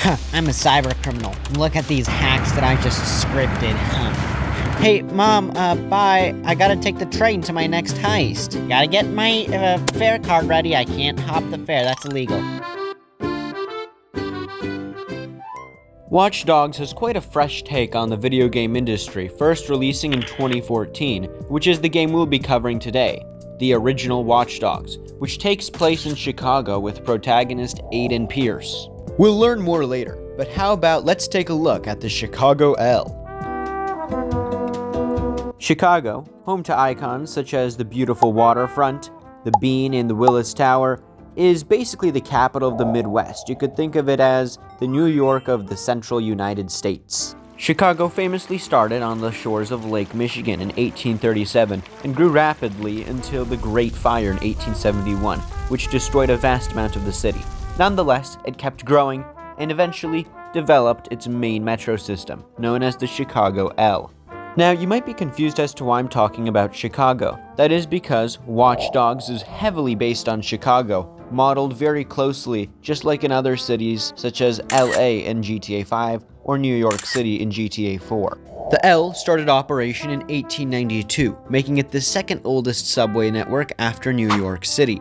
I'm a cyber criminal. Look at these hacks that I just scripted. Hey, Mom, bye. I gotta take the train to my next heist. Gotta get my fare card ready. I can't hop the fare. That's illegal. Watch Dogs has quite a fresh take on the video game industry, first releasing in 2014, which is the game we'll be covering today, the original Watch Dogs, which takes place in Chicago with protagonist Aiden Pierce. We'll learn more later, but how about let's take a look at the Chicago L. Chicago, home to icons such as the beautiful waterfront, the Bean and the Willis Tower, is basically the capital of the Midwest. You could think of it as the New York of the central United States. Chicago famously started on the shores of Lake Michigan in 1837 and grew rapidly until the Great Fire in 1871, which destroyed a vast amount of the city. Nonetheless, it kept growing and eventually developed its main metro system, known as the Chicago L. Now, you might be confused as to why I'm talking about Chicago. That is because Watch Dogs is heavily based on Chicago, modeled very closely, just like in other cities such as LA in GTA 5 or New York City in GTA 4. The L started operation in 1892, making it the second oldest subway network after New York City.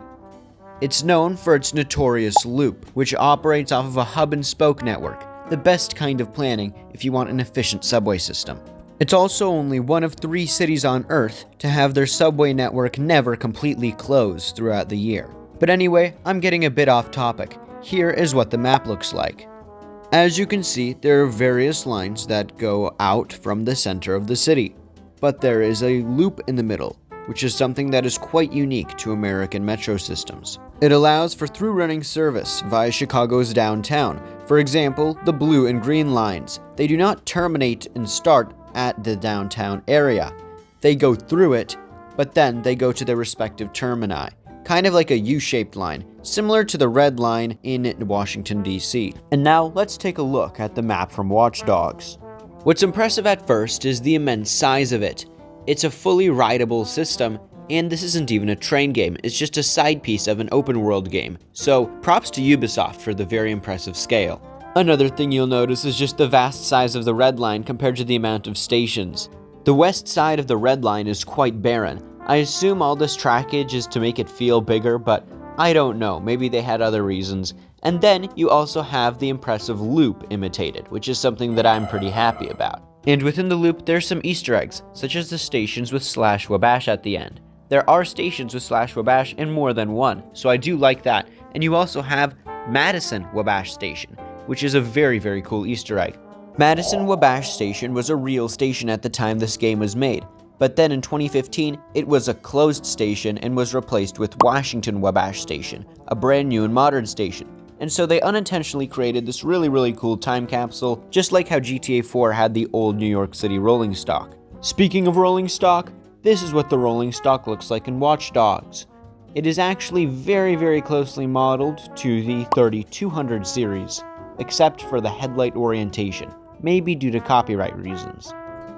It's known for its notorious loop, which operates off of a hub-and-spoke network, the best kind of planning if you want an efficient subway system. It's also only one of 3 cities on Earth to have their subway network never completely closed throughout the year. But anyway, I'm getting a bit off topic. Here is what the map looks like. As you can see, there are various lines that go out from the center of the city. But there is a loop in the middle, which is something that is quite unique to American metro systems. It allows for through-running service via Chicago's downtown. For example, the blue and green lines. They do not terminate and start at the downtown area. They go through it, but then they go to their respective termini. Kind of like a U-shaped line, similar to the red line in Washington, D.C. And now let's take a look at the map from Watch Dogs. What's impressive at first is the immense size of it. It's a fully rideable system, and this isn't even a train game, it's just a side piece of an open world game. So props to Ubisoft for the very impressive scale. Another thing you'll notice is just the vast size of the red line compared to the amount of stations. The west side of the red line is quite barren. I assume all this trackage is to make it feel bigger, but I don't know, maybe they had other reasons. And then you also have the impressive loop imitated, which is something that I'm pretty happy about. And within the loop, there's some Easter eggs, such as the stations with /Wabash at the end. There are stations with /Wabash and more than one, so I do like that. And you also have Madison Wabash Station, which is a very, very cool Easter egg. Madison Wabash Station was a real station at the time this game was made, but then in 2015, it was a closed station and was replaced with Washington Wabash Station, a brand new and modern station. And so they unintentionally created this really, really cool time capsule, just like how GTA 4 had the old New York City rolling stock. Speaking of rolling stock, this is what the rolling stock looks like in Watch Dogs. It is actually very, very closely modeled to the 3200 series, except for the headlight orientation, maybe due to copyright reasons.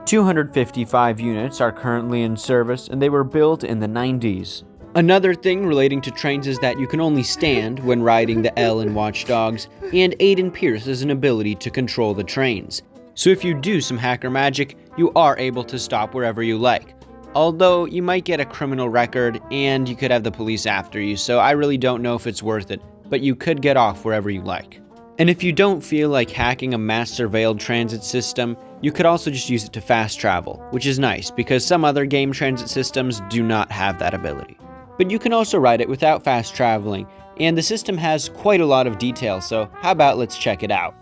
255 units are currently in service, and they were built in the 90s. Another thing relating to trains is that you can only stand when riding the L in Watch Dogs, and Aiden Pierce has an ability to control the trains. So if you do some hacker magic, you are able to stop wherever you like. Although you might get a criminal record and you could have the police after you, so I really don't know if it's worth it, but you could get off wherever you like. And if you don't feel like hacking a mass surveilled transit system, you could also just use it to fast travel, which is nice because some other game transit systems do not have that ability. But you can also ride it without fast traveling, and the system has quite a lot of detail, so how about let's check it out.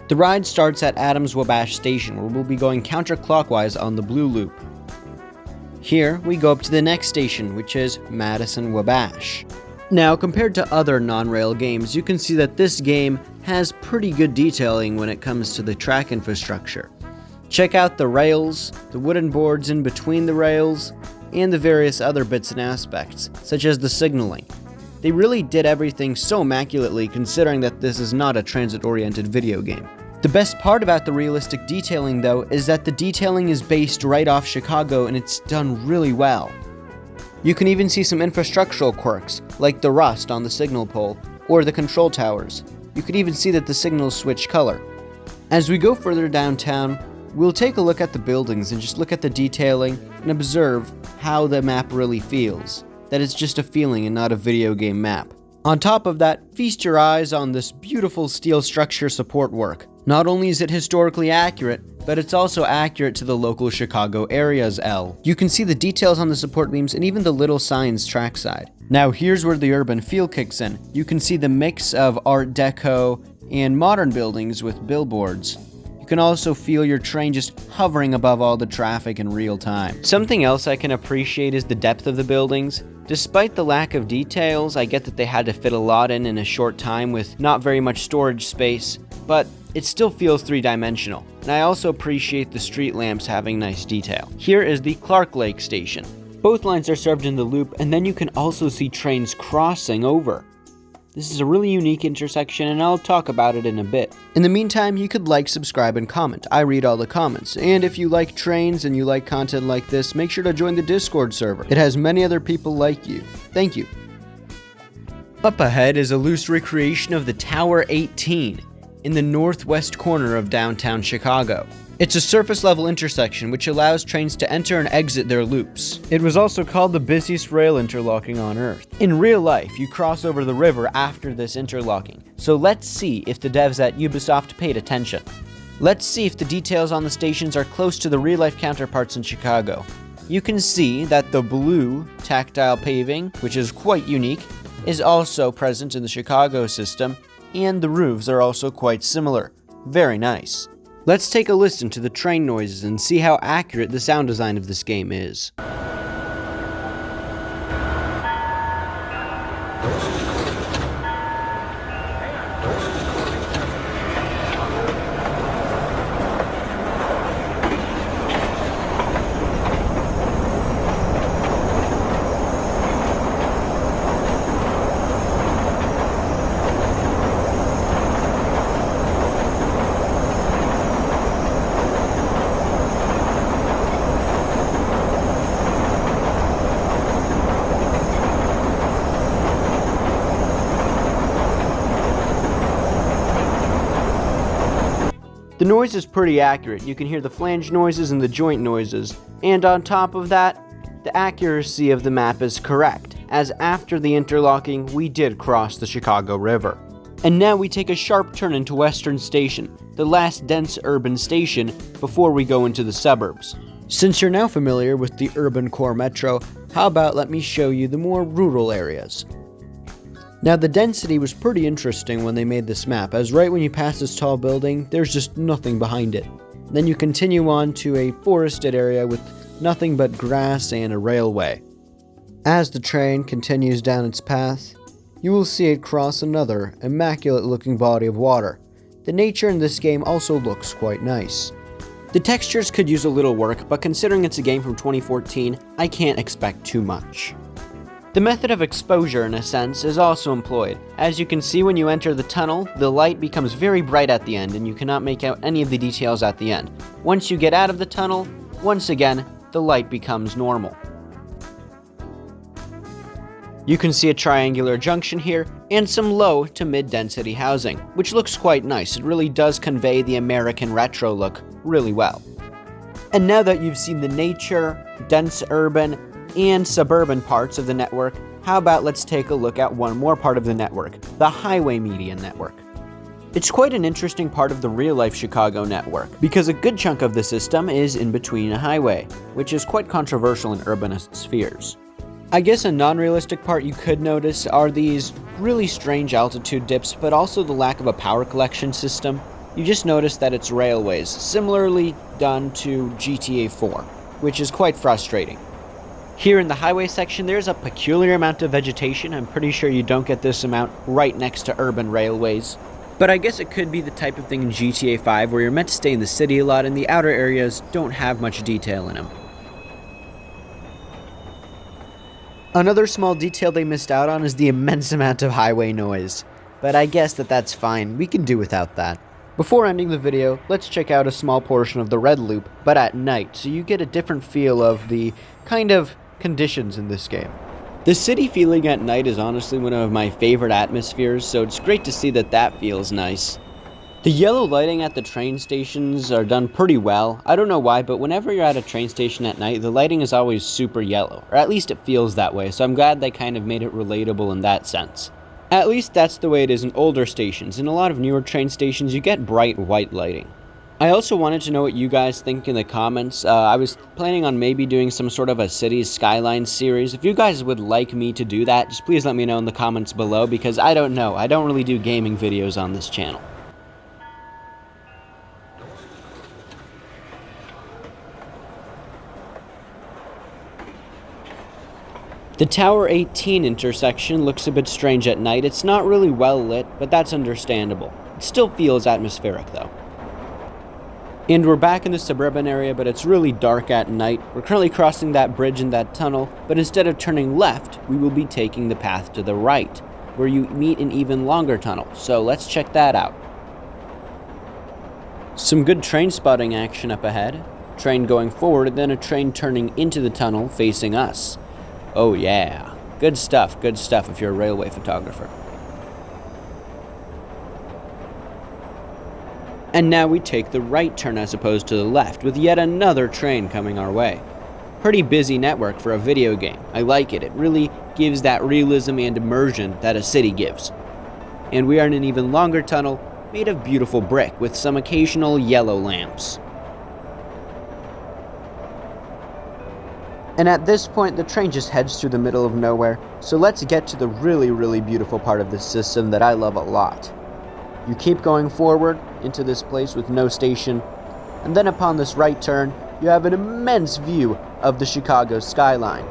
The ride starts at Adams Wabash Station, where we'll be going counterclockwise on the blue loop. Here, we go up to the next station, which is Madison Wabash. Now, compared to other non-rail games, you can see that this game has pretty good detailing when it comes to the track infrastructure. Check out the rails, the wooden boards in between the rails, and the various other bits and aspects, such as the signaling. They really did everything so immaculately considering that this is not a transit-oriented video game. The best part about the realistic detailing, though, is that the detailing is based right off Chicago and it's done really well. You can even see some infrastructural quirks, like the rust on the signal pole, or the control towers. You could even see that the signals switch color. As we go further downtown, we'll take a look at the buildings and just look at the detailing and observe how the map really feels. That it's just a feeling and not a video game map. On top of that, feast your eyes on this beautiful steel structure support work. Not only is it historically accurate, but it's also accurate to the local Chicago area's L. You can see the details on the support beams and even the little signs trackside. Now here's where the urban feel kicks in. You can see the mix of Art Deco and modern buildings with billboards. You can also feel your train just hovering above all the traffic in real time. Something else I can appreciate is the depth of the buildings. Despite the lack of details, I get that they had to fit a lot in a short time with not very much storage space, but it still feels three-dimensional. And I also appreciate the street lamps having nice detail. Here is the Clark Lake station. Both lines are served in the loop, and then you can also see trains crossing over. This is a really unique intersection, and I'll talk about it in a bit. In the meantime, you could like, subscribe, and comment. I read all the comments. And if you like trains and you like content like this, make sure to join the Discord server. It has many other people like you. Thank you. Up ahead is a loose recreation of the Tower 18 in the northwest corner of downtown Chicago. It's a surface-level intersection which allows trains to enter and exit their loops. It was also called the busiest rail interlocking on Earth. In real life, you cross over the river after this interlocking, so let's see if the devs at Ubisoft paid attention. Let's see if the details on the stations are close to the real-life counterparts in Chicago. You can see that the blue tactile paving, which is quite unique, is also present in the Chicago system, and the roofs are also quite similar. Very nice. Let's take a listen to the train noises and see how accurate the sound design of this game is. The noise is pretty accurate. You can hear the flange noises and the joint noises. And on top of that, the accuracy of the map is correct, as after the interlocking, we did cross the Chicago River. And now we take a sharp turn into Western Station, the last dense urban station before we go into the suburbs. Since you're now familiar with the urban core metro, how about let me show you the more rural areas. Now the density was pretty interesting when they made this map, as right when you pass this tall building, there's just nothing behind it. Then you continue on to a forested area with nothing but grass and a railway. As the train continues down its path, you will see it cross another immaculate looking body of water. The nature in this game also looks quite nice. The textures could use a little work, but considering it's a game from 2014, I can't expect too much. The method of exposure, in a sense, is also employed. As you can see when you enter the tunnel, the light becomes very bright at the end and you cannot make out any of the details at the end. Once you get out of the tunnel, once again, the light becomes normal. You can see a triangular junction here and some low to mid-density housing, which looks quite nice. It really does convey the American retro look really well. And now that you've seen the nature, dense urban, and suburban parts of the network, how about let's take a look at one more part of the network, the highway media network. It's quite an interesting part of the real-life Chicago network, because a good chunk of the system is in between a highway, which is quite controversial in urbanist spheres. I guess a non-realistic part you could notice are these really strange altitude dips, but also the lack of a power collection system. You just notice that it's railways, similarly done to GTA 4, which is quite frustrating. Here in the highway section, there's a peculiar amount of vegetation. I'm pretty sure you don't get this amount right next to urban railways. But I guess it could be the type of thing in GTA 5 where you're meant to stay in the city a lot and the outer areas don't have much detail in them. Another small detail they missed out on is the immense amount of highway noise. But I guess that's fine, we can do without that. Before ending the video, let's check out a small portion of the red loop, but at night, so you get a different feel of the kind of conditions in this game. The city feeling at night is honestly one of my favorite atmospheres, so it's great to see that feels nice. The yellow lighting at the train stations are done pretty well. I don't know why, but whenever you're at a train station at night, the lighting is always super yellow, or at least it feels that way, so I'm glad they kind of made it relatable in that sense. At least that's the way it is in older stations. In a lot of newer train stations, you get bright white lighting. I also wanted to know what you guys think in the comments. I was planning on maybe doing some sort of a Cities Skylines series. If you guys would like me to do that, just please let me know in the comments below, because I don't know. I don't really do gaming videos on this channel. The Tower 18 intersection looks a bit strange at night. It's not really well lit, but that's understandable. It still feels atmospheric though. And we're back in the Suburban area, but it's really dark at night. We're currently crossing that bridge in that tunnel, but instead of turning left, we will be taking the path to the right, where you meet an even longer tunnel. So let's check that out. Some good train spotting action up ahead. Train going forward, and then a train turning into the tunnel facing us. Oh yeah, good stuff if you're a railway photographer. And now we take the right turn as opposed to the left, with yet another train coming our way. Pretty busy network for a video game. I like it. It really gives that realism and immersion that a city gives. And we are in an even longer tunnel made of beautiful brick with some occasional yellow lamps. And at this point, the train just heads through the middle of nowhere, so let's get to the really beautiful part of this system that I love a lot. You keep going forward into this place with no station, and then upon this right turn, you have an immense view of the Chicago skyline.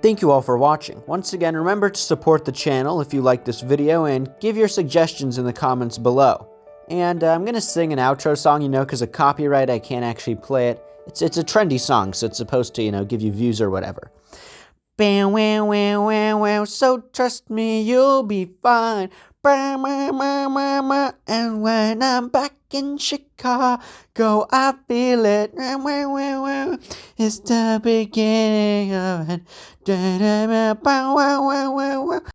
Thank you all for watching. Once again, remember to support the channel if you like this video, and give your suggestions in the comments below. And I'm going to sing an outro song, because of copyright I can't actually play it. It's a trendy song, so it's supposed to, give you views or whatever. So trust me, you'll be fine. And when I'm back in Chicago, I feel it. It's the beginning of it.